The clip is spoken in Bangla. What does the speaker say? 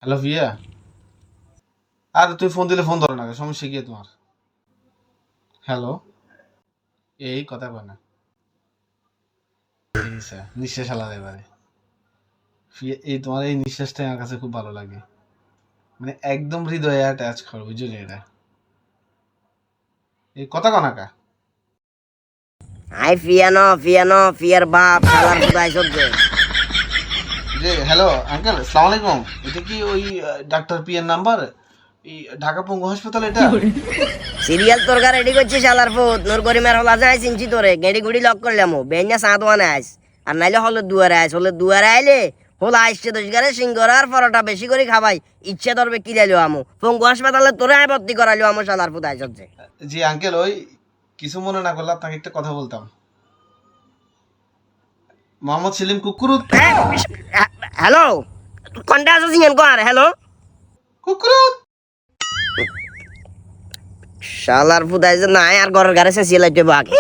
Hello Villa. আরে তুই ফোন দিলে ফোন ধরো না, সমস্যা কি তোমার? হ্যালো। এই কথা কয় না। এই স্যার, নিঃশ্বাস আলাদা এবারে। এই তোমার এই নিঃশ্বাসটা আমার কাছে খুব ভালো লাগে, মানে একদম হৃদয়ে অ্যাটাচ করো, বুঝলি এটা? এই কথা কনাকা। আই ফিয়ানো ফিয়ার বাপ শালার খুদাই সহ্যে। যে হ্যালো আঙ্কেল, সালাম আলাইকুম। এটা কি ওই ডাক্তার পিএর নাম্বার? এই ঢাকা পঙ্গু হাসপাতাল এটা? সিরিয়াল তোর গা রেডি করছিস শালার ফুত নূর করিমের হলা যায় চিনছি তোরে গেড়ি গুড়ি লক করলাম বেঞ্জা সাঁতওয়ানে আইস আর নাইলে হলে দুয়ারে আইলে হলা আইসছে দোষ গারে সিঙ্গরার পরোটা বেশি করে খাবাই ইচ্ছে ধরবে কিলাইলো আমু পঙ্গু হাসপাতালে তোরে আয় ভর্তি করাইলো আমু শালার ফুত আইস হচ্ছে। জি আঙ্কেল, ওই কিছু মনে না করলে আপনাকে একটা কথা বলতাম। মোহাম্মদ সেলিম কুকুরুত। হ্যালো কন্টা আছো সিঙ্গেন কো আর হ্যালো কুকুরুত। শালার ফুত আইস না আর ঘরের গারে সে সিলাইতে বাকি